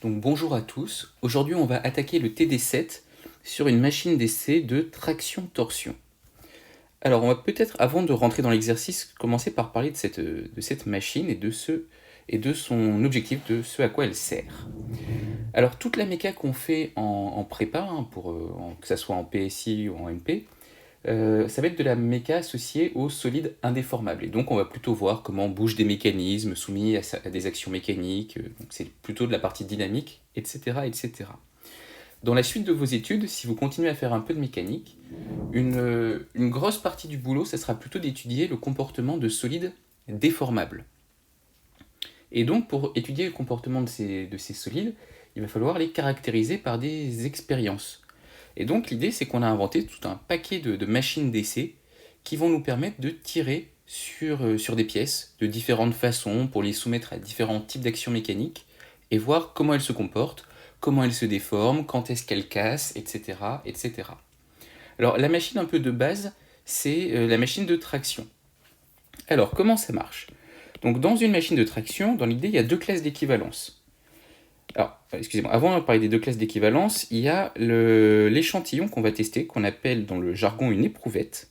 Donc bonjour à tous, aujourd'hui on va attaquer le TD7 sur une machine d'essai de traction-torsion. Alors on va peut-être, avant de rentrer dans l'exercice, commencer par parler de cette machine et de son objectif, de ce à quoi elle sert. Alors toute la méca qu'on fait en prépa, que ce soit en PSI ou en MP, ça va être de la méca associée aux solides indéformables. Et donc on va plutôt voir comment bougent des mécanismes soumis à des actions mécaniques, donc c'est plutôt de la partie dynamique, etc., etc. Dans la suite de vos études, si vous continuez à faire un peu de mécanique, une grosse partie du boulot, ça sera plutôt d'étudier le comportement de solides déformables. Et donc pour étudier le comportement de ces solides, il va falloir les caractériser par des expériences. Et donc l'idée, c'est qu'on a inventé tout un paquet de machines d'essai qui vont nous permettre de tirer sur des pièces de différentes façons pour les soumettre à différents types d'actions mécaniques et voir comment elles se comportent, comment elles se déforment, quand est-ce qu'elles cassent, etc., etc. Alors la machine un peu de base, c'est la machine de traction. Alors comment ça marche? Donc dans une machine de traction, dans l'idée, il y a deux classes d'équivalence. Alors, excusez-moi, avant de parler des deux classes d'équivalence, il y a l'échantillon qu'on va tester, qu'on appelle dans le jargon une éprouvette.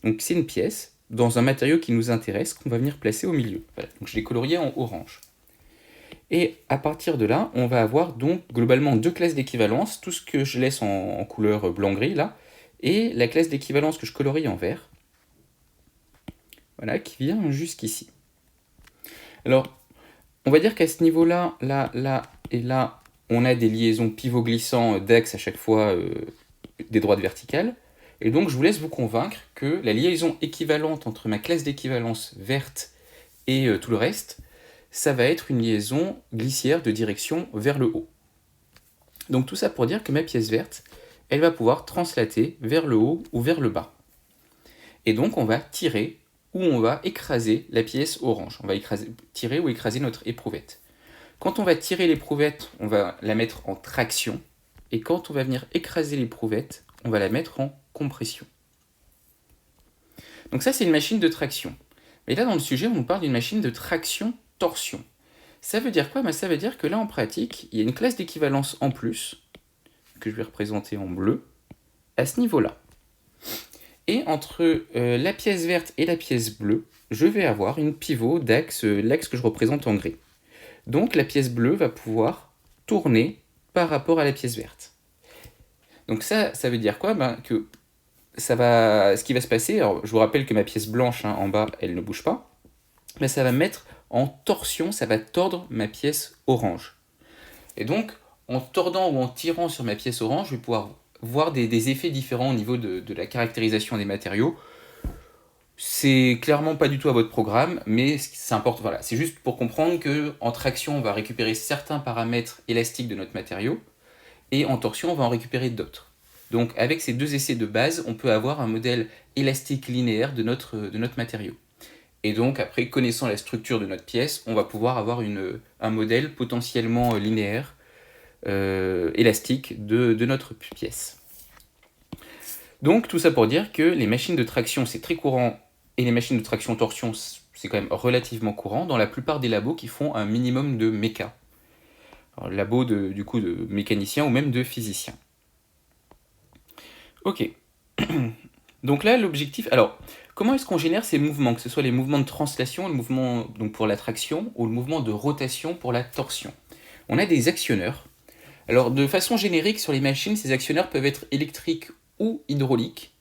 Donc c'est une pièce dans un matériau qui nous intéresse, qu'on va venir placer au milieu. Voilà. Donc je l'ai colorié en orange. Et à partir de là, on va avoir donc globalement deux classes d'équivalence, tout ce que je laisse en couleur blanc-gris là, et la classe d'équivalence que je colorie en vert, voilà, qui vient jusqu'ici. Alors, on va dire qu'à ce niveau-là, là et là, on a des liaisons pivot-glissants d'axes à chaque fois des droites verticales. Et donc, je vous laisse vous convaincre que la liaison équivalente entre ma classe d'équivalence verte et tout le reste, ça va être une liaison glissière de direction vers le haut. Donc tout ça pour dire que ma pièce verte, elle va pouvoir translater vers le haut ou vers le bas. Et donc on va tirer ou on va écraser la pièce orange. On va tirer ou écraser notre éprouvette. Quand on va tirer l'éprouvette, on va la mettre en traction. Et quand on va venir écraser l'éprouvette, on va la mettre en compression. Donc ça, c'est une machine de traction. Mais là, dans le sujet, on nous parle d'une machine de traction-torsion. Ça veut dire quoi? Ça veut dire que là, en pratique, il y a une classe d'équivalence en plus, que je vais représenter en bleu, à ce niveau-là. Et entre la pièce verte et la pièce bleue, je vais avoir une pivot d'axe, l'axe que je représente en gris. Donc la pièce bleue va pouvoir tourner par rapport à la pièce verte. Donc ça veut dire quoi? Que ce qui va se passer, alors je vous rappelle que ma pièce blanche en bas, elle ne bouge pas, mais ça va mettre en torsion, ça va tordre ma pièce orange. Et donc, en tordant ou en tirant sur ma pièce orange, je vais pouvoir voir des effets différents au niveau de la caractérisation des matériaux. C'est clairement pas du tout à votre programme, mais ça importe. Voilà, c'est juste pour comprendre que en traction, on va récupérer certains paramètres élastiques de notre matériau, et en torsion, on va en récupérer d'autres. Donc, avec ces deux essais de base, on peut avoir un modèle élastique linéaire de notre matériau. Et donc, après, connaissant la structure de notre pièce, on va pouvoir avoir un modèle potentiellement linéaire, élastique de notre pièce. Donc, tout ça pour dire que les machines de traction, c'est très courant, et les machines de traction-torsion, c'est quand même relativement courant dans la plupart des labos qui font un minimum de méca. Alors, labo de mécaniciens ou même de physiciens. Ok. Donc là, l'objectif... Alors, comment est-ce qu'on génère ces mouvements, que ce soit les mouvements de translation, le mouvement donc pour la traction, ou le mouvement de rotation pour la torsion? On a des actionneurs. Alors, de façon générique, sur les machines, ces actionneurs peuvent être électriques ou hydrauliques.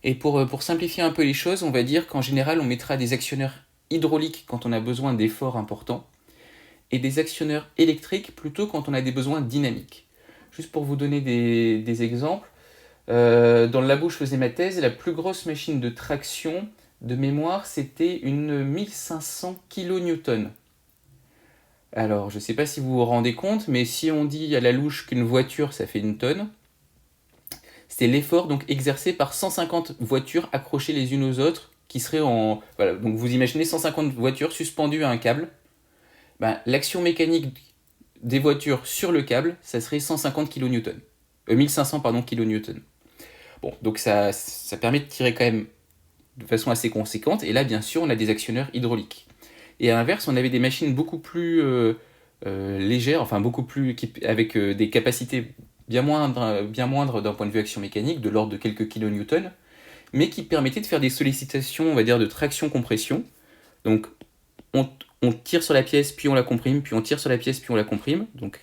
Et pour simplifier un peu les choses, on va dire qu'en général, on mettra des actionneurs hydrauliques quand on a besoin d'efforts importants, et des actionneurs électriques plutôt quand on a des besoins dynamiques. Juste pour vous donner des exemples, dans le labo où je faisais ma thèse, la plus grosse machine de traction de mémoire, c'était une 1500 kN. Alors, je ne sais pas si vous vous rendez compte, mais si on dit à la louche qu'une voiture, ça fait une tonne, c'était l'effort donc exercé par 150 voitures accrochées les unes aux autres, qui seraient en... Voilà, donc vous imaginez 150 voitures suspendues à un câble. L'action mécanique des voitures sur le câble, ça serait 150 kN. 1500 kN. Bon, donc ça permet de tirer quand même de façon assez conséquente. Et là, bien sûr, on a des actionneurs hydrauliques. Et à l'inverse, on avait des machines beaucoup plus légère, enfin beaucoup plus, avec des capacités bien moindres d'un point de vue action mécanique, de l'ordre de quelques kilonewtons, mais qui permettait de faire des sollicitations, on va dire, de traction-compression. Donc on tire sur la pièce, puis on la comprime, puis on tire sur la pièce, puis on la comprime. Donc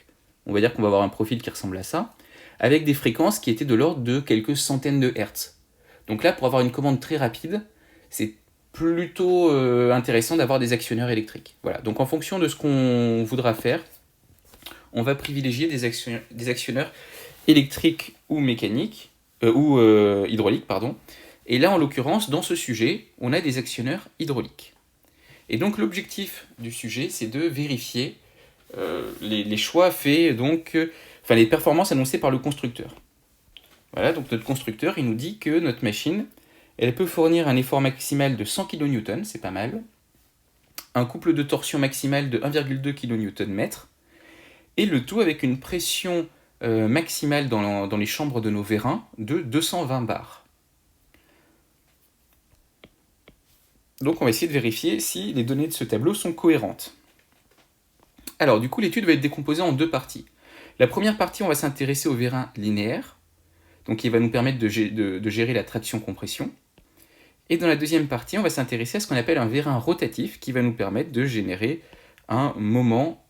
on va dire qu'on va avoir un profil qui ressemble à ça, avec des fréquences qui étaient de l'ordre de quelques centaines de hertz. Donc là, pour avoir une commande très rapide, c'est plutôt intéressant d'avoir des actionneurs électriques. Voilà, donc en fonction de ce qu'on voudra faire, on va privilégier des actionneurs électriques ou mécaniques, ou hydrauliques, pardon. Et là, en l'occurrence, dans ce sujet, on a des actionneurs hydrauliques. Et donc l'objectif du sujet, c'est de vérifier les choix faits, donc, enfin les performances annoncées par le constructeur. Voilà, donc notre constructeur, il nous dit que notre machine, elle peut fournir un effort maximal de 100 kN, c'est pas mal, un couple de torsion maximale de 1,2 kN/m, et le tout avec une pression maximale dans les chambres de nos vérins de 220 bars. Donc on va essayer de vérifier si les données de ce tableau sont cohérentes. Alors du coup, l'étude va être décomposée en deux parties. La première partie, on va s'intéresser au vérin linéaire, donc il va nous permettre de gérer la traction-compression. Et dans la deuxième partie, on va s'intéresser à ce qu'on appelle un vérin rotatif, qui va nous permettre de générer un moment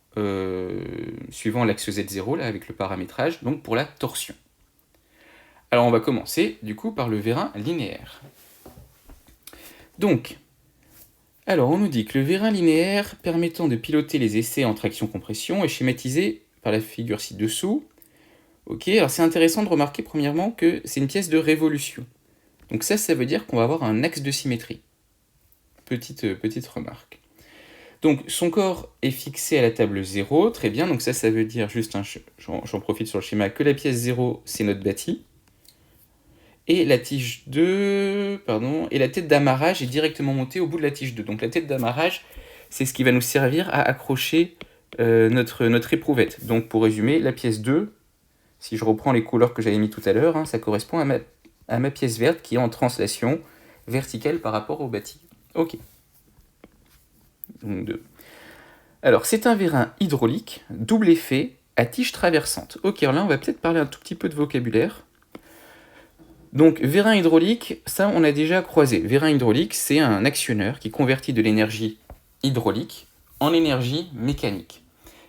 suivant l'axe Z0, là, avec le paramétrage, donc pour la torsion. Alors on va commencer du coup par le vérin linéaire. Donc, alors on nous dit que le vérin linéaire permettant de piloter les essais en traction-compression est schématisé par la figure ci-dessous. Ok, alors c'est intéressant de remarquer premièrement que c'est une pièce de révolution. Donc ça veut dire qu'on va avoir un axe de symétrie. Petite remarque. Donc son corps est fixé à la table 0, très bien, donc ça veut dire juste, j'en profite sur le schéma, que la pièce 0 c'est notre bâti, et la tige 2, et la tête d'amarrage est directement montée au bout de la tige 2. Donc la tête d'amarrage, c'est ce qui va nous servir à accrocher notre éprouvette. Donc pour résumer, la pièce 2, si je reprends les couleurs que j'avais mis tout à l'heure, ça correspond à ma pièce verte qui est en translation verticale par rapport au bâti. Ok. Donc 2. Alors, c'est un vérin hydraulique, double effet, à tige traversante. Ok, alors là, on va peut-être parler un tout petit peu de vocabulaire. Donc, vérin hydraulique, ça, on a déjà croisé. Vérin hydraulique, c'est un actionneur qui convertit de l'énergie hydraulique en énergie mécanique.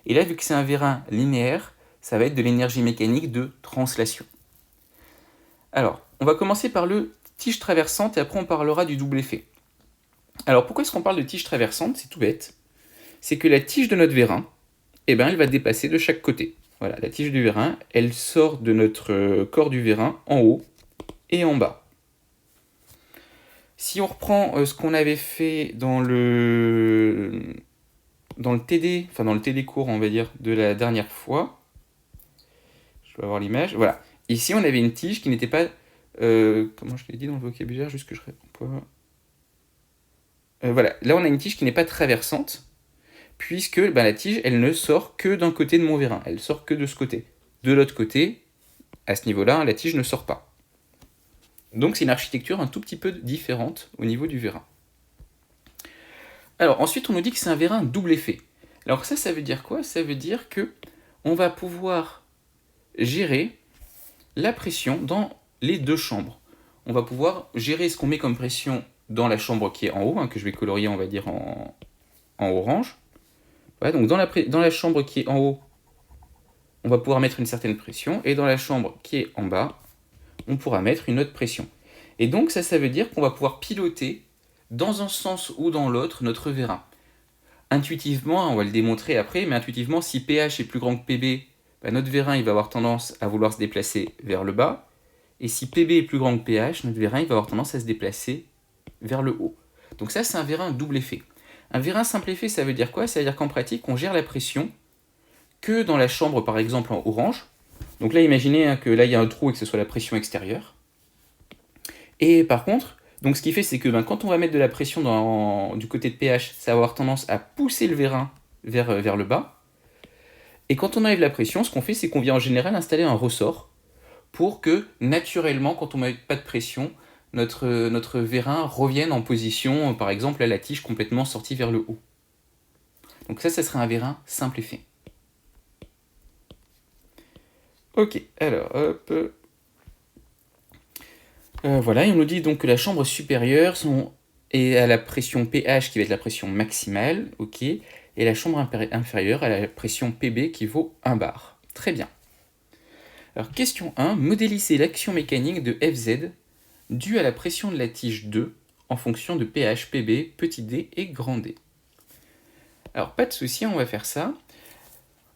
Et là, vu que c'est un vérin linéaire, ça va être de l'énergie mécanique de translation. Alors, on va commencer par le tige traversante et après on parlera du double effet. Alors, pourquoi est-ce qu'on parle de tige traversante? C'est tout bête. C'est que la tige de notre vérin, elle va dépasser de chaque côté. Voilà, la tige du vérin, elle sort de notre corps du vérin en haut et en bas. Si on reprend ce qu'on avait fait dans le TD, enfin dans le TD court, on va dire, de la dernière fois, je vais avoir l'image, voilà. Ici, on avait une tige qui n'était pas, comment je l'ai dit dans le vocabulaire, juste que je réponds. Voilà, là on a une tige qui n'est pas traversante, puisque la tige, elle ne sort que d'un côté de mon vérin, elle sort que de ce côté. De l'autre côté, à ce niveau-là, la tige ne sort pas. Donc c'est une architecture un tout petit peu différente au niveau du vérin. Alors ensuite, on nous dit que c'est un vérin double effet. Alors ça veut dire quoi? Ça veut dire que on va pouvoir gérer la pression dans les deux chambres. On va pouvoir gérer ce qu'on met comme pression dans la chambre qui est en haut, que je vais colorier, on va dire, en orange. Voilà, donc dans la chambre qui est en haut, on va pouvoir mettre une certaine pression, et dans la chambre qui est en bas, on pourra mettre une autre pression. Et donc ça veut dire qu'on va pouvoir piloter dans un sens ou dans l'autre notre vérin. Intuitivement, on va le démontrer après, mais intuitivement, si pH est plus grand que PB, notre vérin il va avoir tendance à vouloir se déplacer vers le bas, et si PB est plus grand que pH, notre vérin il va avoir tendance à se déplacer vers le haut. Donc ça, c'est un vérin double effet. Un vérin simple effet, ça veut dire quoi? Ça veut dire qu'en pratique, on gère la pression que dans la chambre, par exemple, en orange. Donc là, imaginez que là, il y a un trou et que ce soit la pression extérieure. Et par contre, donc ce qui fait, c'est que quand on va mettre de la pression du côté de pH, ça va avoir tendance à pousser le vérin vers le bas. Et quand on enlève la pression, ce qu'on fait, c'est qu'on vient en général installer un ressort pour que, naturellement, quand on ne met pas de pression, notre vérin revienne en position, par exemple, à la tige complètement sortie vers le haut. Donc ça serait un vérin simple effet. Ok, alors, hop. Voilà, et on nous dit donc que la chambre supérieure est à la pression pH qui va être la pression maximale, ok, et la chambre inférieure à la pression Pb qui vaut 1 bar. Très bien. Alors, question 1, modéliser l'action mécanique de Fz due à la pression de la tige 2 en fonction de pH, Pb, petit d et grand D. Alors, pas de souci, on va faire ça.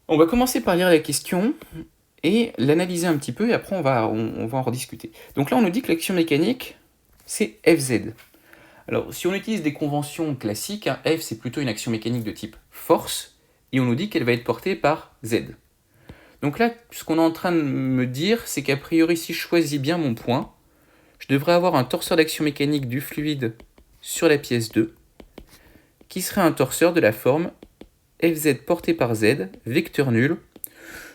On va commencer par lire la question et l'analyser un petit peu, et après on va en rediscuter. Donc là, on nous dit que l'action mécanique, c'est Fz. Alors, si on utilise des conventions classiques, hein, F, c'est plutôt une action mécanique de type force, et on nous dit qu'elle va être portée par Z. Donc là, ce qu'on est en train de me dire, c'est qu'a priori, si je choisis bien mon point, je devrais avoir un torseur d'action mécanique du fluide sur la pièce 2, qui serait un torseur de la forme Fz porté par Z, vecteur nul.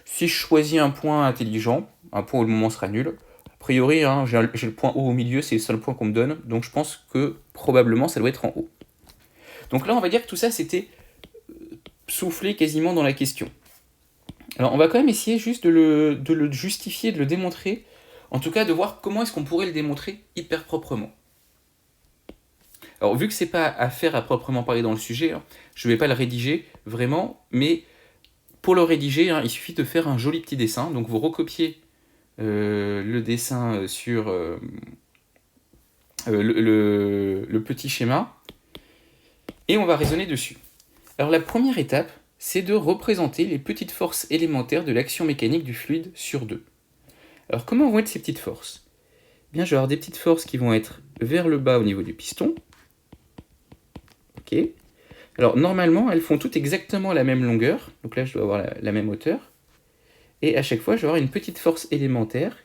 Si je choisis un point intelligent, un point où le moment sera nul, a priori, hein, j'ai le point haut au milieu, c'est le seul point qu'on me donne, donc je pense que probablement ça doit être en haut. Donc là, on va dire que tout ça, c'était soufflé quasiment dans la question. Alors, on va quand même essayer juste de le justifier, de le démontrer, en tout cas de voir comment est-ce qu'on pourrait le démontrer hyper proprement. Alors, vu que c'est pas à faire à proprement parler dans le sujet, hein, je vais pas le rédiger vraiment, mais pour le rédiger, hein, il suffit de faire un joli petit dessin. Donc, vous recopiez le dessin sur le petit schéma, et on va raisonner dessus. Alors, la première étape, c'est de représenter les petites forces élémentaires de l'action mécanique du fluide sur 2. Alors, comment vont être ces petites forces ? Eh bien, je vais avoir des petites forces qui vont être vers le bas au niveau du piston. Ok. Alors, normalement, elles font toutes exactement la même longueur. Donc là, je dois avoir la même hauteur. Et à chaque fois, je vais avoir une petite force élémentaire,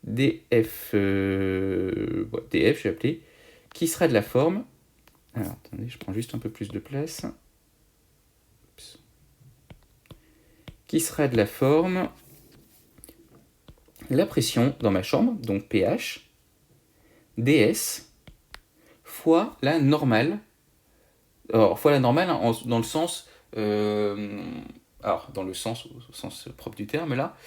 df, df, je vais appeler, qui sera de la forme... Alors, attendez, je prends juste un peu plus de place. Oups. Qui sera de la forme... la pression dans ma chambre, donc pH, ds, fois la normale. Alors, fois la normale, hein, dans le sens... alors, dans le sens, au sens propre du terme, là.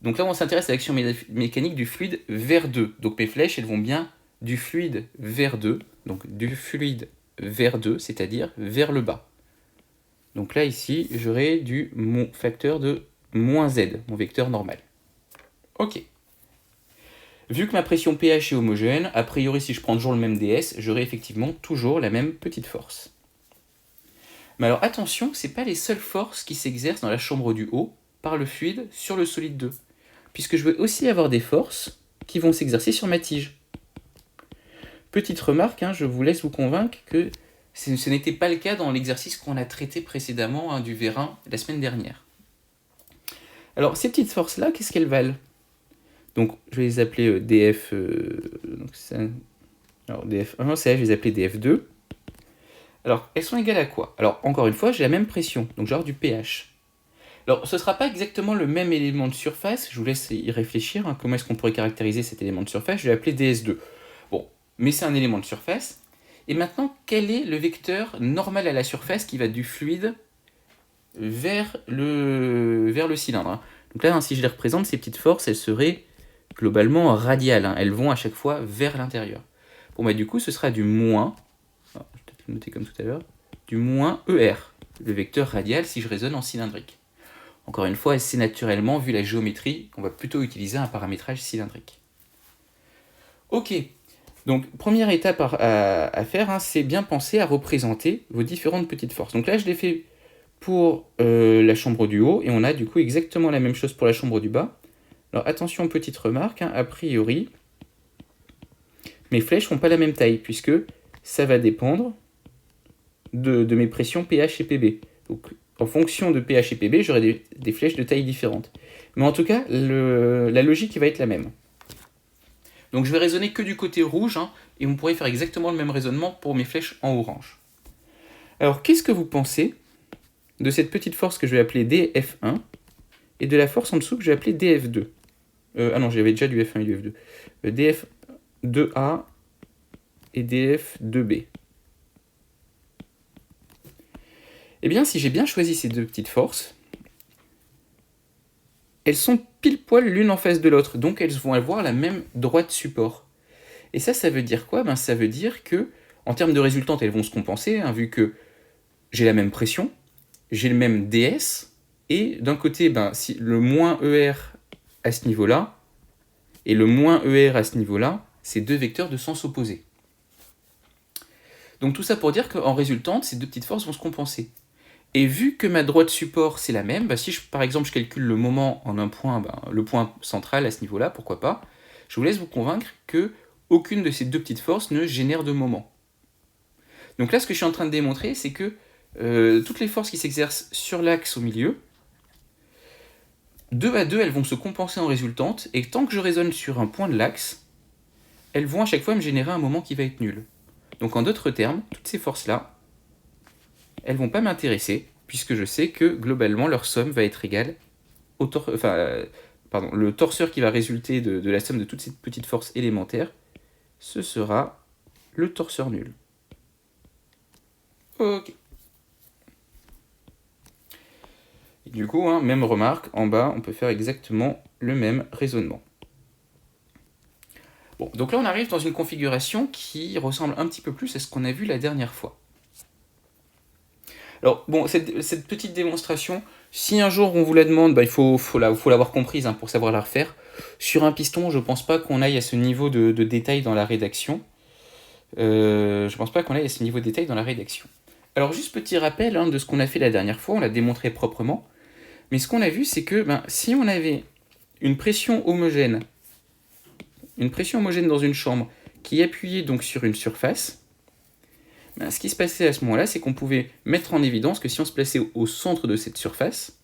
Donc là, on s'intéresse à l'action mécanique du fluide vers 2. Donc mes flèches, elles vont bien du fluide vers 2. Donc du fluide vers 2, c'est-à-dire vers le bas. Donc là, ici, j'aurai mon facteur de moins z, mon vecteur normal. Ok. Vu que ma pression pH est homogène, a priori, si je prends toujours le même ds, j'aurai effectivement toujours la même petite force. Mais alors attention, ce n'est pas les seules forces qui s'exercent dans la chambre du haut par le fluide sur le solide 2. Puisque je veux aussi avoir des forces qui vont s'exercer sur ma tige. Petite remarque, hein, je vous laisse vous convaincre que ce n'était pas le cas dans l'exercice qu'on a traité précédemment, hein, du vérin la semaine dernière. Alors ces petites forces-là, qu'est-ce qu'elles valent ? Donc je vais les appeler df... alors df1, ça je vais les appeler df2. Alors elles sont égales à quoi ? Alors encore une fois, j'ai la même pression, donc genre du pH. Alors, ce ne sera pas exactement le même élément de surface, je vous laisse y réfléchir, hein, comment est-ce qu'on pourrait caractériser cet élément de surface, je vais l'appeler ds2. Bon, mais c'est un élément de surface. Et maintenant, quel est le vecteur normal à la surface qui va du fluide vers le cylindre, hein. Donc là, hein, si je les représente, ces petites forces, elles seraient globalement radiales, hein, elles vont à chaque fois vers l'intérieur. Bon, bah du coup, ce sera du moins, je vais peut-être le noter comme tout à l'heure, du moins ER, le vecteur radial si je raisonne en cylindrique. Encore une fois, c'est naturellement, vu la géométrie, qu'on va plutôt utiliser un paramétrage cylindrique. Ok, donc première étape à faire, hein, c'est bien penser à représenter vos différentes petites forces. Donc là, je l'ai fait pour la chambre du haut, et on a du coup exactement la même chose pour la chambre du bas. Alors attention, petite remarque, hein, a priori, mes flèches ne font pas la même taille, puisque ça va dépendre de mes pressions pH et Pb. Donc, en fonction de pH et Pb, j'aurai des flèches de taille différentes. Mais en tout cas, la logique va être la même. Donc je vais raisonner que du côté rouge, hein, et on pourrait faire exactement le même raisonnement pour mes flèches en orange. Alors, qu'est-ce que vous pensez de cette petite force que je vais appeler df1 et de la force en dessous que je vais appeler df2 ? Ah non, j'avais déjà du f1 et du f2. df2a et df2b. Eh bien, si j'ai bien choisi ces deux petites forces, elles sont pile poil l'une en face de l'autre, donc elles vont avoir la même droite support. Et ça veut dire quoi? Ça veut dire que, en termes de résultantes, elles vont se compenser, hein, vu que j'ai la même pression, j'ai le même ds, et d'un côté, si le moins ER à ce niveau-là, et le moins ER à ce niveau-là, c'est deux vecteurs de sens opposés. Donc tout ça pour dire qu'en résultante, ces deux petites forces vont se compenser. Et vu que ma droite support c'est la même, si par exemple je calcule le moment en un point, le point central à ce niveau-là, pourquoi pas, je vous laisse vous convaincre que aucune de ces deux petites forces ne génère de moment. Donc là, ce que je suis en train de démontrer, c'est que toutes les forces qui s'exercent sur l'axe au milieu, 2 à 2, elles vont se compenser en résultante, et tant que je raisonne sur un point de l'axe, elles vont à chaque fois me générer un moment qui va être nul. Donc en d'autres termes, toutes ces forces-là, elles ne vont pas m'intéresser, puisque je sais que globalement leur somme va être égale au le torseur qui va résulter de la somme de toutes ces petites forces élémentaires, ce sera le torseur nul. Ok. Et du coup, même remarque, en bas, on peut faire exactement le même raisonnement. Bon, donc là on arrive dans une configuration qui ressemble un petit peu plus à ce qu'on a vu la dernière fois. Alors bon, cette petite démonstration, si un jour on vous la demande, il faut l'avoir comprise pour savoir la refaire. Sur un piston, je pense pas qu'on aille à ce niveau de détail dans la rédaction. Alors juste petit rappel de ce qu'on a fait la dernière fois, on l'a démontré proprement. Mais ce qu'on a vu, c'est que si on avait une pression homogène dans une chambre qui appuyait donc sur une surface, ce qui se passait à ce moment-là, c'est qu'on pouvait mettre en évidence que si on se plaçait au centre de cette surface,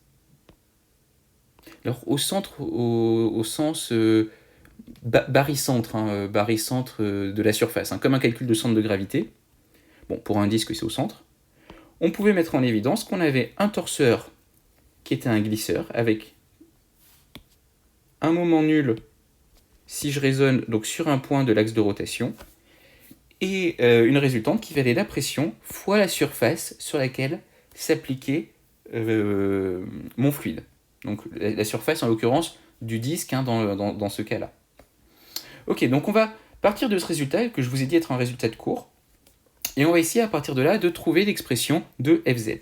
alors au centre au sens barycentre, barycentre de la surface, comme un calcul de centre de gravité, bon, pour un disque c'est au centre, on pouvait mettre en évidence qu'on avait un torseur qui était un glisseur avec un moment nul si je raisonne donc sur un point de l'axe de rotation, et une résultante qui valait la pression fois la surface sur laquelle s'appliquait mon fluide. Donc la surface en l'occurrence du disque dans ce cas-là. Ok, donc on va partir de ce résultat que je vous ai dit être un résultat de cours, et on va essayer à partir de là de trouver l'expression de Fz.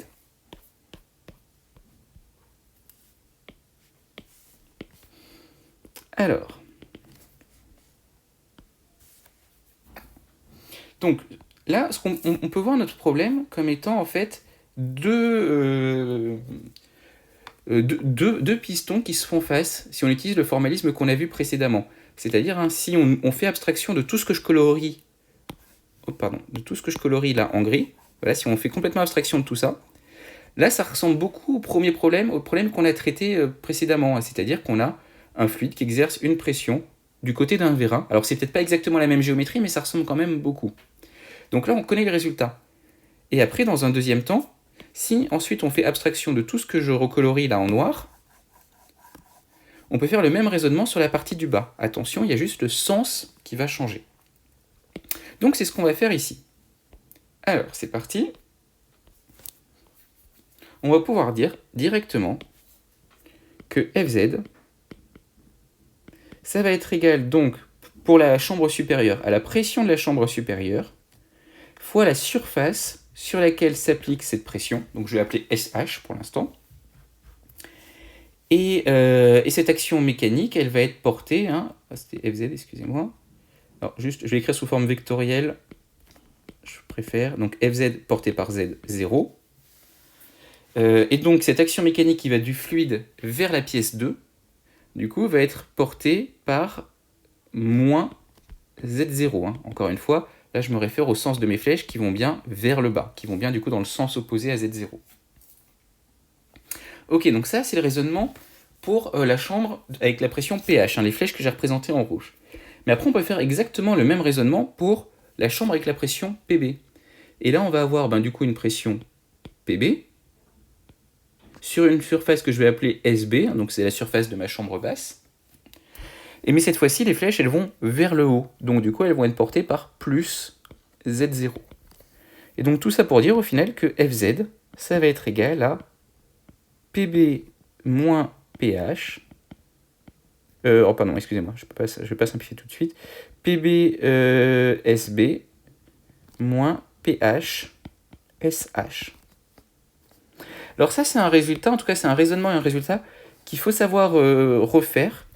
Alors, donc là, on peut voir notre problème comme étant en fait deux pistons qui se font face si on utilise le formalisme qu'on a vu précédemment. C'est-à-dire, si on fait abstraction de tout ce que je colorie, là en gris, voilà, si on fait complètement abstraction de tout ça, là ça ressemble beaucoup au problème qu'on a traité précédemment, c'est-à-dire qu'on a un fluide qui exerce une pression du côté d'un vérin. Alors c'est peut-être pas exactement la même géométrie, mais ça ressemble quand même beaucoup. Donc là on connaît le résultat. Et après, dans un deuxième temps, si ensuite on fait abstraction de tout ce que je recolorie là en noir, on peut faire le même raisonnement sur la partie du bas. Attention, il y a juste le sens qui va changer. Donc c'est ce qu'on va faire ici. Alors, c'est parti. On va pouvoir dire directement que Fz, ça va être égal donc pour la chambre supérieure à la pression de la chambre supérieure fois la surface sur laquelle s'applique cette pression. Donc je vais l'appeler SH pour l'instant. Et cette action mécanique, elle va être portée, c'était Fz, excusez-moi. Alors juste, je vais écrire sous forme vectorielle, je préfère. Donc Fz porté par Z0. Et donc cette action mécanique qui va du fluide vers la pièce 2, du coup, va être portée par moins Z0. Encore une fois, là je me réfère au sens de mes flèches qui vont bien vers le bas, qui vont bien du coup dans le sens opposé à Z0. Ok, donc ça c'est le raisonnement pour la chambre avec la pression pH, les flèches que j'ai représentées en rouge. Mais après on peut faire exactement le même raisonnement pour la chambre avec la pression Pb. Et là on va avoir du coup une pression Pb sur une surface que je vais appeler SB, donc c'est la surface de ma chambre basse. Mais cette fois-ci, les flèches, elles vont vers le haut. Donc du coup, elles vont être portées par plus Z0. Et donc tout ça pour dire au final que Fz, ça va être égal à Pb moins pH Oh pardon, excusez-moi, je vais pas simplifier tout de suite. PB SB moins PH SH. Alors ça, c'est un résultat, en tout cas c'est un raisonnement et un résultat qu'il faut savoir refaire.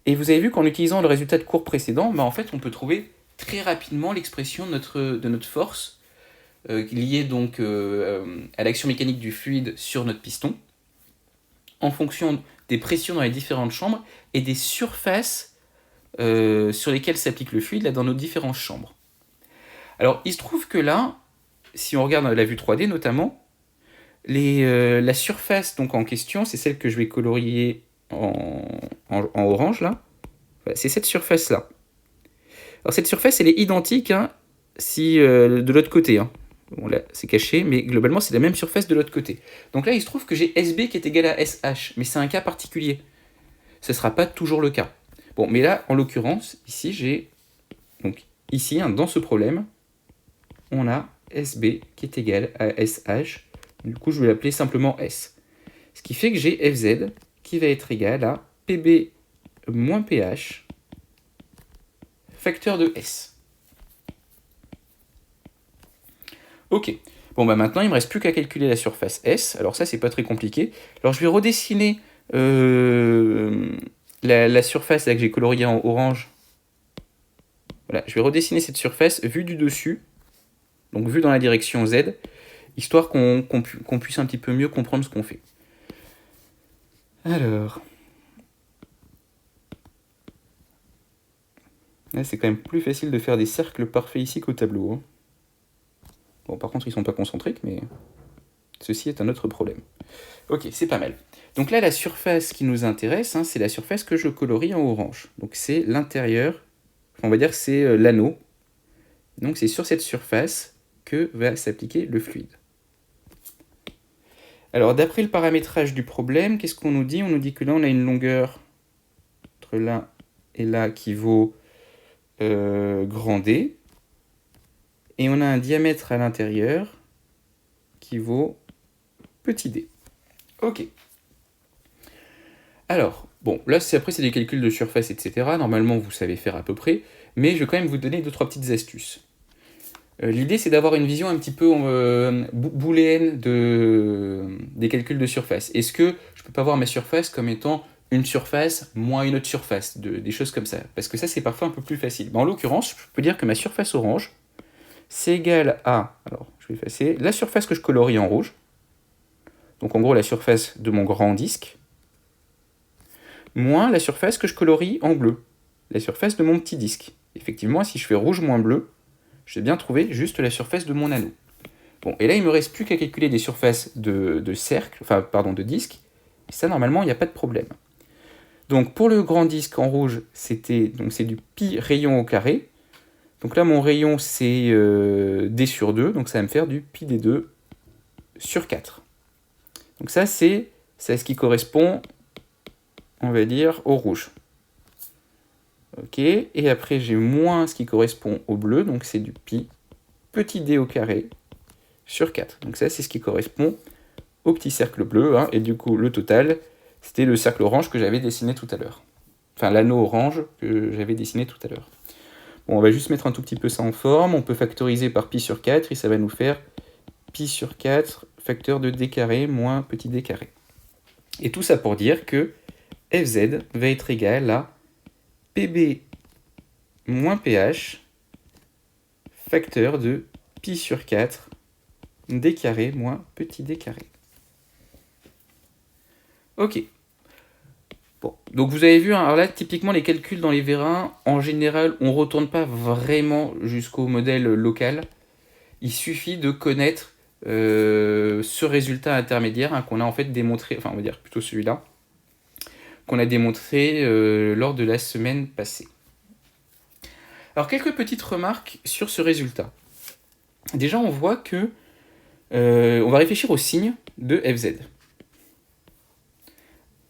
Et vous avez vu qu'en utilisant le résultat de cours précédent, en fait, on peut trouver très rapidement l'expression de notre force liée donc à l'action mécanique du fluide sur notre piston, en fonction des pressions dans les différentes chambres et des surfaces sur lesquelles s'applique le fluide là, dans nos différentes chambres. Alors, il se trouve que là, si on regarde la vue 3D notamment, la surface donc en question, c'est celle que je vais colorier en orange là. Voilà, c'est cette surface là. Alors cette surface, elle est identique si de l'autre côté. Bon, là, c'est caché, mais globalement, c'est la même surface de l'autre côté. Donc là, il se trouve que j'ai SB qui est égal à SH, mais c'est un cas particulier. Ce ne sera pas toujours le cas. Bon, mais là, en l'occurrence, ici, j'ai... Donc ici, dans ce problème, on a SB qui est égal à SH. Du coup, je vais l'appeler simplement S. Ce qui fait que j'ai FZ qui va être égal à PB moins PH facteur de S. Ok. Bon, maintenant, il ne me reste plus qu'à calculer la surface S. Alors ça, c'est pas très compliqué. Alors, je vais redessiner la surface là, que j'ai coloriée en orange. Voilà, je vais redessiner cette surface vue du dessus, donc vue dans la direction Z, histoire qu'on puisse un petit peu mieux comprendre ce qu'on fait. Alors... Là, c'est quand même plus facile de faire des cercles parfaits ici qu'au tableau. Bon, par contre, ils sont pas concentriques, mais ceci est un autre problème. Ok, c'est pas mal. Donc là, la surface qui nous intéresse, c'est la surface que je colorie en orange. Donc c'est l'intérieur, on va dire que c'est l'anneau. Donc c'est sur cette surface que va s'appliquer le fluide. Alors d'après le paramétrage du problème, qu'est-ce qu'on nous dit? On nous dit que là, on a une longueur entre là et là qui vaut grand D. Et on a un diamètre à l'intérieur qui vaut petit d. Ok. Alors, bon, là, après, c'est des calculs de surface, etc. Normalement, vous savez faire à peu près. Mais je vais quand même vous donner 2-3 petites astuces. L'idée, c'est d'avoir une vision un petit peu booléenne des calculs de surface. Est-ce que je peux pas voir ma surface comme étant une surface moins une autre surface, des choses comme ça? Parce que ça, c'est parfois un peu plus facile. En l'occurrence, je peux dire que ma surface orange, c'est égal à, alors je vais effacer, la surface que je colorie en rouge, donc en gros la surface de mon grand disque, moins la surface que je colorie en bleu, la surface de mon petit disque. Effectivement, si je fais rouge moins bleu, j'ai bien trouvé juste la surface de mon anneau. Bon, et là il ne me reste plus qu'à calculer des surfaces de cercle, enfin pardon, de disque, et ça normalement il n'y a pas de problème. Donc pour le grand disque en rouge, c'est du pi rayon au carré. Donc là, mon rayon, c'est d sur 2, donc ça va me faire du pi d2 sur 4. Donc ça, c'est ce qui correspond, on va dire, au rouge. Ok, et après, j'ai moins ce qui correspond au bleu, donc c'est du pi petit d au carré sur 4. Donc ça, c'est ce qui correspond au petit cercle bleu, et du coup, le total, c'était le cercle orange que j'avais dessiné tout à l'heure. Enfin, l'anneau orange que j'avais dessiné tout à l'heure. Bon, on va juste mettre un tout petit peu ça en forme. On peut factoriser par pi sur 4 et ça va nous faire pi sur 4 facteur de d carré moins petit d carré. Et tout ça pour dire que Fz va être égal à Pb moins Ph facteur de pi sur 4 d carré moins petit d carré. Ok. Bon, donc vous avez vu, alors là, typiquement, les calculs dans les vérins, en général, on ne retourne pas vraiment jusqu'au modèle local. Il suffit de connaître ce résultat intermédiaire qu'on a en fait démontré, enfin on va dire plutôt celui-là, qu'on a démontré lors de la semaine passée. Alors quelques petites remarques sur ce résultat. Déjà on voit que on va réfléchir au signe de Fz.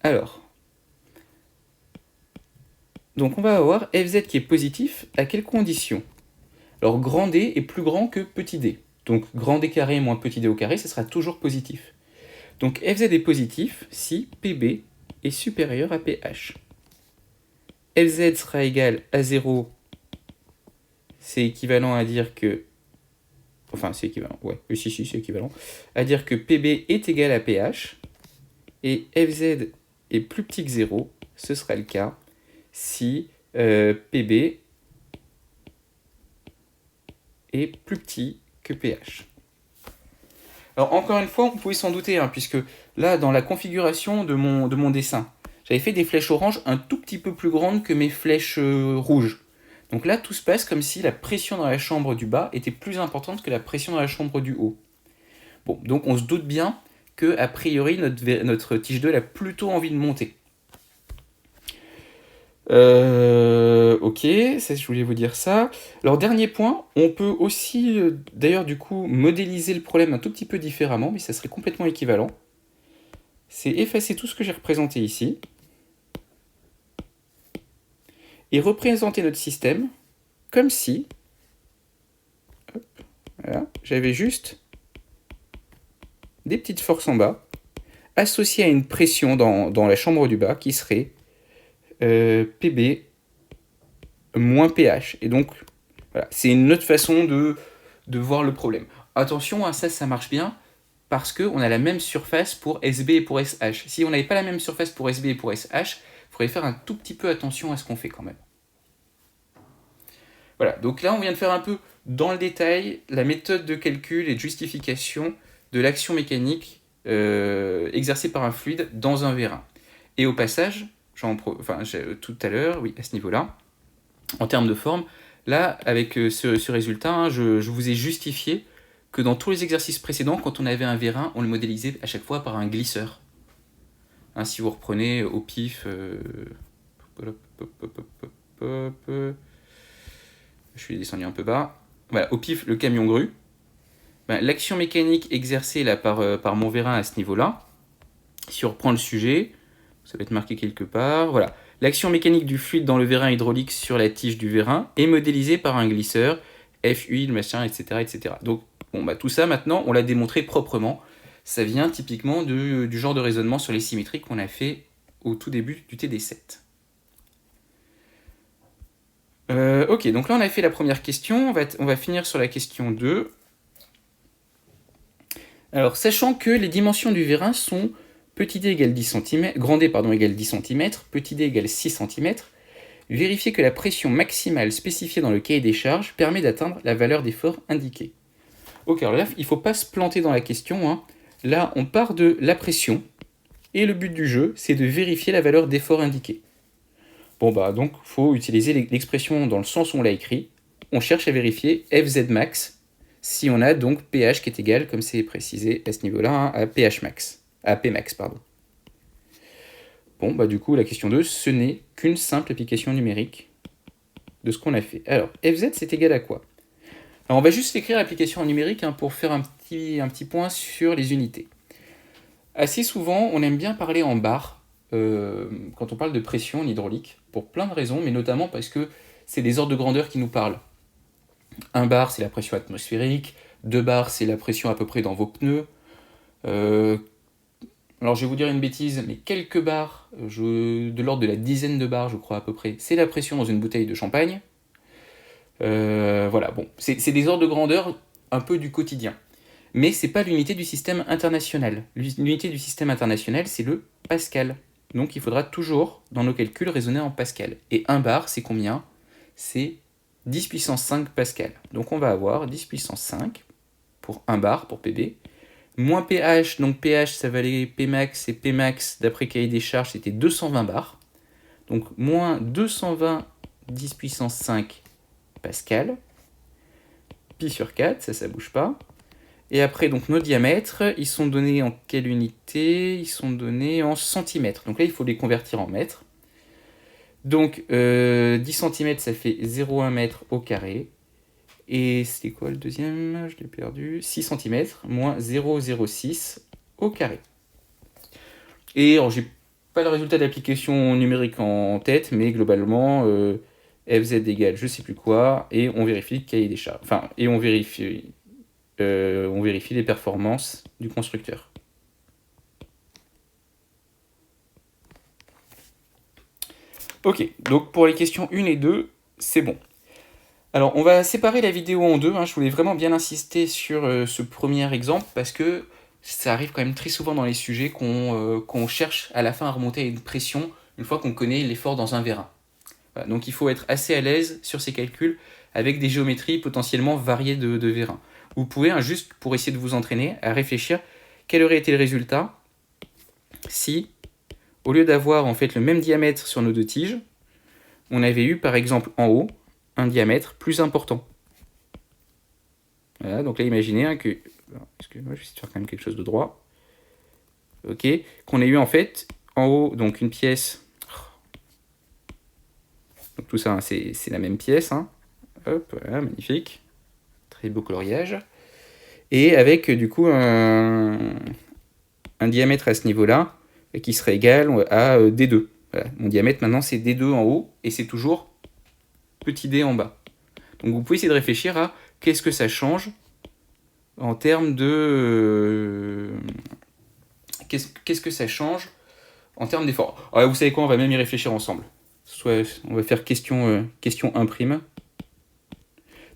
Alors, donc on va avoir Fz qui est positif, à quelles conditions? Alors grand D est plus grand que petit d. Donc grand D carré moins petit d au carré, ça sera toujours positif. Donc Fz est positif si Pb est supérieur à Ph. Fz sera égal à 0, c'est équivalent à dire que... Enfin, c'est équivalent, ouais, si, c'est équivalent. À dire que Pb est égal à Ph, et Fz est plus petit que 0, ce sera le cas si Pb est plus petit que Ph. Alors, encore une fois, on pouvait s'en douter, hein, puisque là, dans la configuration de mon dessin, j'avais fait des flèches oranges un tout petit peu plus grandes que mes flèches rouges. Donc là, tout se passe comme si la pression dans la chambre du bas était plus importante que la pression dans la chambre du haut. Bon, donc on se doute bien que, a priori, notre tige 2 a plutôt envie de monter. Ok, ça, je voulais vous dire ça. Alors, dernier point, on peut aussi, d'ailleurs, du coup, modéliser le problème un tout petit peu différemment, mais ça serait complètement équivalent. C'est effacer tout ce que j'ai représenté ici, et représenter notre système comme si, voilà, j'avais juste des petites forces en bas, associées à une pression dans la chambre du bas, qui serait Pb moins pH. Et donc, voilà, c'est une autre façon de voir le problème. Attention, ça marche bien, parce qu'on a la même surface pour SB et pour SH. Si on n'avait pas la même surface pour SB et pour SH, il faudrait faire un tout petit peu attention à ce qu'on fait quand même. Voilà, donc là on vient de faire un peu dans le détail la méthode de calcul et de justification de l'action mécanique exercée par un fluide dans un vérin. Et au passage, tout à l'heure, oui, à ce niveau-là, en termes de forme, là, avec ce résultat, hein, je vous ai justifié que dans tous les exercices précédents, quand on avait un vérin, on le modélisait à chaque fois par un glisseur. Hein, si vous reprenez au pif... je suis descendu un peu bas. Voilà, au pif, le camion grue. Ben, l'action mécanique exercée là, par mon vérin à ce niveau-là, si on reprend le sujet, ça va être marqué quelque part, voilà. L'action mécanique du fluide dans le vérin hydraulique sur la tige du vérin est modélisée par un glisseur, F, huile, machin, etc. etc. Donc, bon, bah, tout ça, maintenant, on l'a démontré proprement. Ça vient typiquement du genre de raisonnement sur les symétries qu'on a fait au tout début du TD7. Ok, donc là on a fait la première question, on va finir sur la question 2. Alors, sachant que les dimensions du vérin sont petit d égale 10 cm, grand D égale 10 cm, petit d égale 6 cm, vérifiez que la pression maximale spécifiée dans le cahier des charges permet d'atteindre la valeur d'effort indiquée. Ok, alors là, il ne faut pas se planter dans la question, hein. Là, on part de la pression, et le but du jeu, c'est de vérifier la valeur d'effort indiquée. Bon bah donc, il faut utiliser l'expression dans le sens où on l'a écrit. On cherche à vérifier Fz max, si on a donc pH qui est égal, comme c'est précisé à ce niveau-là, hein, à pH max, à Pmax, pardon. Bon, bah du coup, la question 2, ce n'est qu'une simple application numérique de ce qu'on a fait. Alors, Fz, c'est égal à quoi? Alors, on va juste écrire l'application numérique hein, pour faire un petit point sur les unités. Assez souvent, on aime bien parler en bar quand on parle de pression en hydraulique, pour plein de raisons, mais notamment parce que c'est des ordres de grandeur qui nous parlent. 1 bar, c'est la pression atmosphérique, 2 bars, c'est la pression à peu près dans vos pneus. Alors je vais vous dire une bêtise, mais quelques bars, de l'ordre de la dizaine de bars, je crois à peu près, c'est la pression dans une bouteille de champagne. Voilà, bon, c'est des ordres de grandeur un peu du quotidien. Mais c'est pas l'unité du système international. L'unité du système international, c'est le Pascal. Donc il faudra toujours, dans nos calculs, raisonner en Pascal. Et 1 bar, c'est combien? C'est 10 puissance 5 Pascal. Donc on va avoir 10 puissance 5 pour 1 bar, pour Pb, moins pH, donc pH ça valait Pmax, et Pmax, d'après cahier des charges, c'était 220 bars. Donc moins 220 10 puissance 5 Pascal, pi sur 4, ça bouge pas. Et après, donc nos diamètres, ils sont donnés en quelle unité? Ils sont donnés en centimètres. Donc là, il faut les convertir en mètres. Donc 10 cm, ça fait 0,1 mètre au carré. Et c'est quoi le deuxième? Je l'ai perdu. 6 cm moins 0,06 au carré. Et alors, j'ai pas le résultat d'application numérique en tête, mais globalement, Fz égale je sais plus quoi, et on vérifie le cahier des charges. Enfin, et on vérifie les performances du constructeur. Ok, donc pour les questions 1 et 2, c'est bon. Alors, on va séparer la vidéo en deux, hein. Je voulais vraiment bien insister sur ce premier exemple parce que ça arrive quand même très souvent dans les sujets qu'on cherche à la fin à remonter à une pression une fois qu'on connaît l'effort dans un vérin. Voilà, donc il faut être assez à l'aise sur ces calculs avec des géométries potentiellement variées de vérins. Vous pouvez, hein, juste pour essayer de vous entraîner, à réfléchir quel aurait été le résultat si, au lieu d'avoir en fait le même diamètre sur nos deux tiges, on avait eu par exemple en haut un diamètre plus important. Voilà, donc là imaginez hein, que... Excusez-moi, je vais essayer de faire quand même quelque chose de droit. Ok, qu'on ait eu en fait en haut donc une pièce. Donc tout ça, hein, c'est la même pièce. Hein. Hop, voilà, magnifique. Très beau coloriage. Et avec du coup un diamètre à ce niveau-là qui serait égal à D2. Voilà. Mon diamètre maintenant c'est D2 en haut et c'est toujours petit d en bas. Donc vous pouvez essayer de réfléchir à qu'est-ce que ça change en termes de... qu'est-ce que ça change en termes d'effort. Alors, vous savez quoi, on va même y réfléchir ensemble. Soit on va faire question 1'.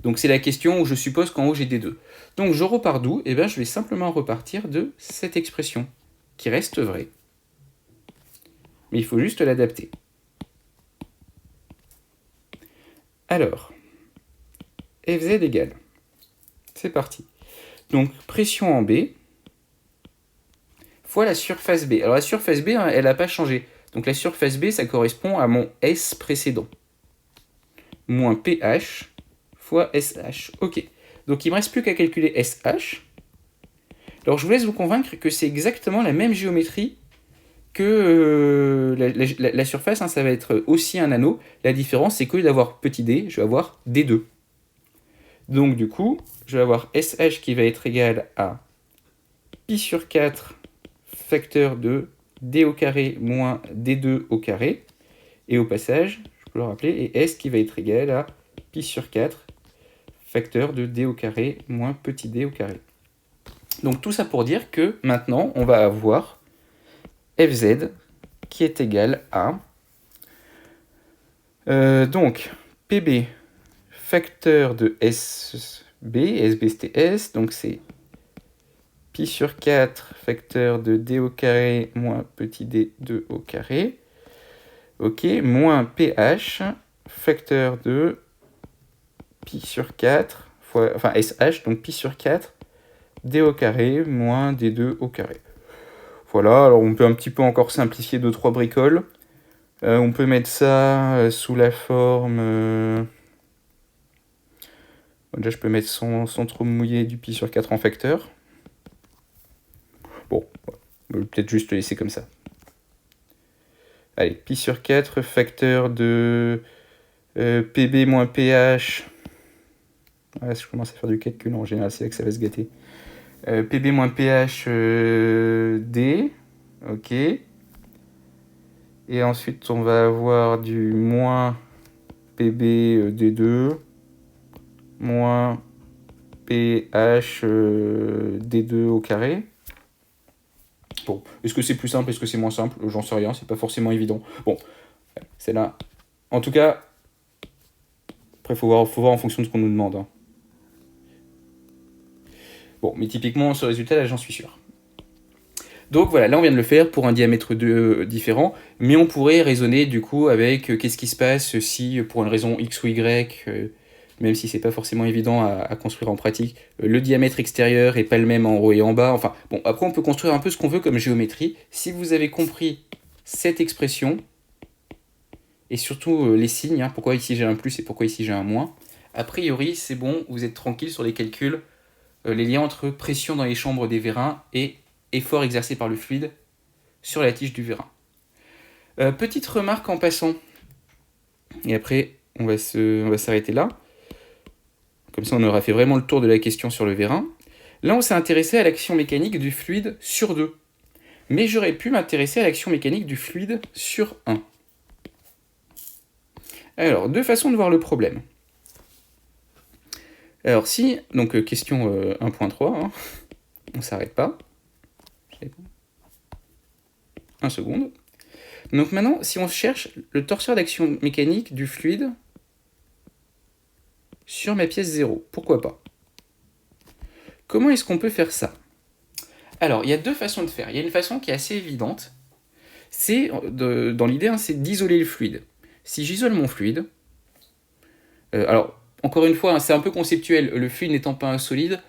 Donc c'est la question où je suppose qu'en haut j'ai D2. Donc je repars d'où? Eh bien je vais simplement repartir de cette expression, qui reste vraie. Mais il faut juste l'adapter. Alors, Fz égale. C'est parti. Donc pression en B fois la surface B. Alors la surface B, hein, elle n'a pas changé. Donc la surface B, ça correspond à mon S précédent. Moins PH fois SH. Ok. Donc il ne me reste plus qu'à calculer SH. Alors je vous laisse vous convaincre que c'est exactement la même géométrie que la surface. Hein, ça va être aussi un anneau. La différence, c'est qu'au lieu d'avoir petit d, je vais avoir D2. Donc du coup, je vais avoir SH qui va être égal à pi sur 4 facteur de d au carré moins d2 au carré. Et au passage, je peux le rappeler, et S qui va être égal à pi sur 4 facteur de d au carré moins petit d au carré. Donc tout ça pour dire que maintenant, on va avoir Fz qui est égal à... donc, Pb facteur de Sb, Sb c'était S, donc c'est pi sur 4 facteur de d au carré moins petit d2 au carré. Ok, moins pH facteur de pi sur 4 fois, enfin SH, donc pi sur 4 d au carré moins d2 au carré. Voilà, alors on peut un petit peu encore simplifier 2-3 bricoles. On peut mettre ça sous la forme... Déjà, je peux mettre sans trop mouiller du pi sur 4 en facteur. Bon, on va peut-être juste le laisser comme ça. Allez, pi sur 4 facteur de Pb moins pH. Ouais, si je commence à faire du calcul, en général, c'est là que ça va se gâter. Pb moins pH D. Ok. Et ensuite, on va avoir du moins Pb D2 moins pH D2 au carré. Bon, est-ce que c'est plus simple, est-ce que c'est moins simple? J'en sais rien, c'est pas forcément évident. Bon, c'est là. En tout cas, après, faut voir en fonction de ce qu'on nous demande. Hein. Bon, mais typiquement, ce résultat, là, j'en suis sûr. Donc voilà, là on vient de le faire pour un diamètre différent, mais on pourrait raisonner du coup avec qu'est-ce qui se passe si pour une raison X ou Y, même si c'est pas forcément évident à construire en pratique, le diamètre extérieur est pas le même en haut et en bas. Enfin bon, après on peut construire un peu ce qu'on veut comme géométrie. Si vous avez compris cette expression, et surtout les signes, hein, pourquoi ici j'ai un plus et pourquoi ici j'ai un moins, a priori c'est bon, vous êtes tranquille sur les calculs, les liens entre pression dans les chambres des vérins et effort exercé par le fluide sur la tige du vérin. Petite remarque en passant, et après on va s'arrêter là, comme ça on aura fait vraiment le tour de la question sur le vérin. Là on s'est intéressé à l'action mécanique du fluide sur 2, mais j'aurais pu m'intéresser à l'action mécanique du fluide sur 1. Alors, deux façons de voir le problème. Alors si, donc question 1.3, hein, on s'arrête pas. 1 seconde. Donc maintenant, si on cherche le torseur d'action mécanique du fluide sur ma pièce 0, pourquoi pas? Comment est-ce qu'on peut faire ça? Alors, il y a deux façons de faire. Il y a une façon qui est assez évidente. C'est, dans l'idée, hein, c'est d'isoler le fluide. Si j'isole mon fluide, alors, encore une fois, hein, c'est un peu conceptuel. Le fluide n'étant pas un solide,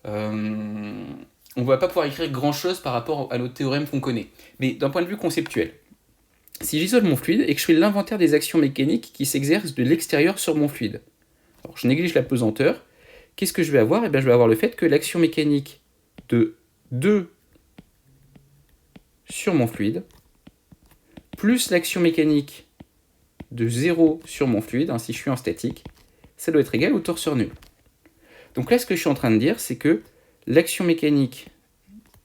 on ne va pas pouvoir écrire grand-chose par rapport à notre théorème qu'on connaît. Mais d'un point de vue conceptuel, si j'isole mon fluide et que je fais l'inventaire des actions mécaniques qui s'exercent de l'extérieur sur mon fluide, alors je néglige la pesanteur, qu'est-ce que je vais avoir? Eh bien, je vais avoir le fait que l'action mécanique de 2 sur mon fluide, plus l'action mécanique de 0 sur mon fluide, hein, si je suis en statique, ça doit être égal au torseur nul. Donc là, ce que je suis en train de dire, c'est que l'action mécanique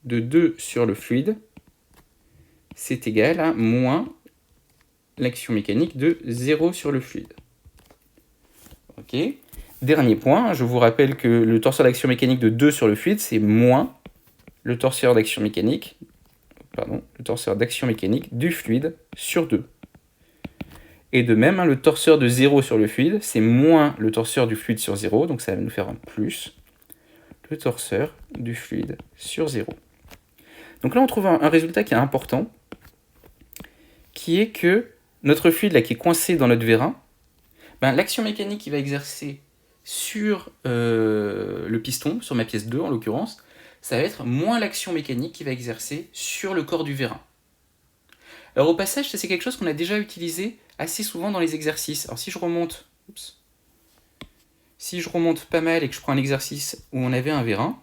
de 2 sur le fluide, c'est égal à moins l'action mécanique de 0 sur le fluide. Ok. Dernier point, je vous rappelle que le torseur d'action mécanique de 2 sur le fluide, c'est moins le torseur d'action mécanique, du fluide sur 2. Et de même, hein, le torseur de 0 sur le fluide, c'est moins le torseur du fluide sur 0, donc ça va nous faire un plus le torseur du fluide sur 0. Donc là, on trouve un résultat qui est important, qui est que notre fluide là, qui est coincé dans notre vérin, l'action mécanique qu'il va exercer sur le piston, sur ma pièce 2 en l'occurrence, ça va être moins l'action mécanique qu'il va exercer sur le corps du vérin. Alors au passage, ça c'est quelque chose qu'on a déjà utilisé assez souvent dans les exercices. Alors si je remonte pas mal et que je prends un exercice où on avait un vérin,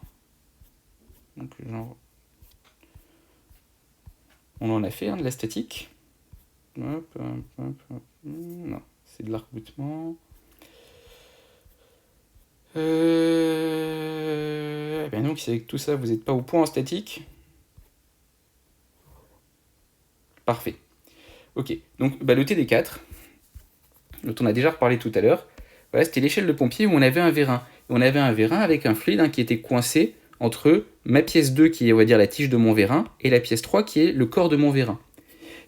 donc genre, on en a fait de la statique. Non, c'est de l'arc-boutement. Donc si avec tout ça vous n'êtes pas au point en statique. Parfait. Ok, donc le TD4, dont on a déjà reparlé tout à l'heure, voilà, c'était l'échelle de pompier où on avait un vérin. Et on avait un vérin avec un fluide qui était coincé entre ma pièce 2 qui est, on va dire, la tige de mon vérin, et la pièce 3 qui est le corps de mon vérin.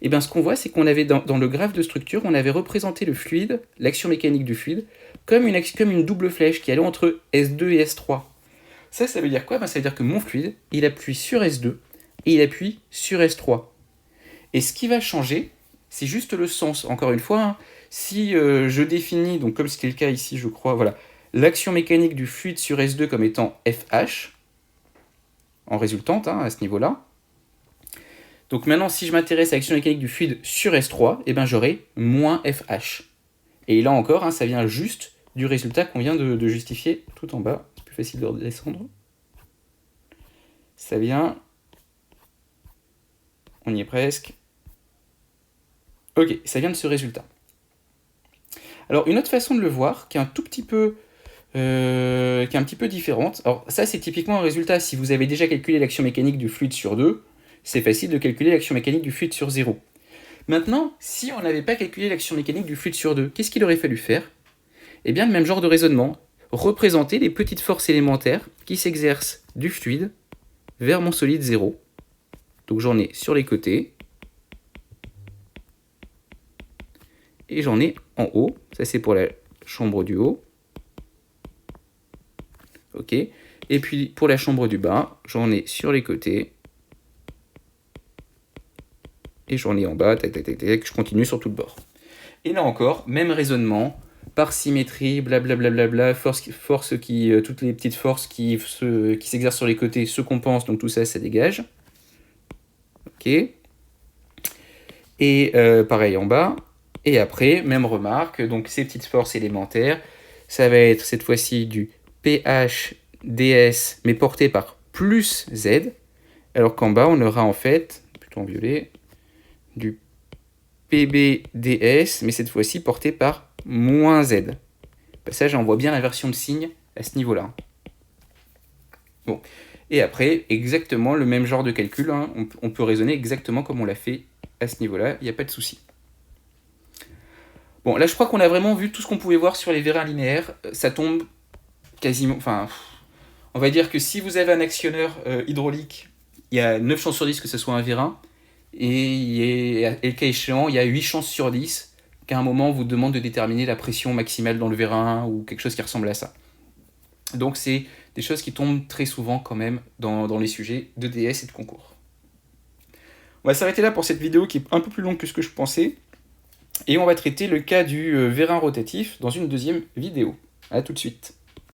Et bien ce qu'on voit, c'est qu'on avait dans le graphe de structure, on avait représenté le fluide, l'action mécanique du fluide, comme une double flèche qui allait entre S2 et S3. Ça veut dire quoi? Ça veut dire que mon fluide, il appuie sur S2 et il appuie sur S3. Et ce qui va changer, c'est juste le sens. Encore une fois, hein, si je définis, donc comme c'était le cas ici, je crois, voilà, l'action mécanique du fluide sur S2 comme étant FH, en résultante, hein, à ce niveau-là. Donc maintenant, si je m'intéresse à l'action mécanique du fluide sur S3, j'aurai moins FH. Et là encore, hein, ça vient juste du résultat qu'on vient de justifier tout en bas. C'est plus facile de redescendre. Ça vient... On y est presque. Ok, ça vient de ce résultat. Alors, une autre façon de le voir, qui est un petit peu différente. Alors, ça, c'est typiquement un résultat. Si vous avez déjà calculé l'action mécanique du fluide sur 2, c'est facile de calculer l'action mécanique du fluide sur 0. Maintenant, si on n'avait pas calculé l'action mécanique du fluide sur 2, qu'est-ce qu'il aurait fallu faire? Eh bien, le même genre de raisonnement. Représenter les petites forces élémentaires qui s'exercent du fluide vers mon solide 0. Donc j'en ai sur les côtés. Et j'en ai en haut. Ça, c'est pour la chambre du haut. Ok. Et puis, pour la chambre du bas, j'en ai sur les côtés. Et j'en ai en bas. Tac, tac, tac, tac. Je continue sur tout le bord. Et là encore, même raisonnement. Par symétrie, blablabla, force qui, toutes les petites forces qui s'exercent sur les côtés se compensent. Donc tout ça, ça dégage. Ok. Et pareil en bas. Et après, même remarque, donc ces petites forces élémentaires, ça va être cette fois-ci du PH ds, mais porté par plus Z, alors qu'en bas, on aura en fait, plutôt en violet, du PB ds, mais cette fois-ci porté par moins Z. Passage, on voit bien la version de signe à ce niveau-là. Bon. Et après, exactement le même genre de calcul, hein, on peut raisonner exactement comme on l'a fait à ce niveau-là, il n'y a pas de souci. Bon, là, je crois qu'on a vraiment vu tout ce qu'on pouvait voir sur les vérins linéaires. Ça tombe quasiment... Enfin, on va dire que si vous avez un actionneur hydraulique, il y a 9 chances sur 10 que ce soit un vérin. et le cas échéant, il y a 8 chances sur 10 qu'à un moment on vous demande de déterminer la pression maximale dans le vérin ou quelque chose qui ressemble à ça. Donc c'est des choses qui tombent très souvent quand même dans les sujets de DS et de concours. On va s'arrêter là pour cette vidéo qui est un peu plus longue que ce que je pensais. Et on va traiter le cas du vérin rotatif dans une deuxième vidéo. A tout de suite.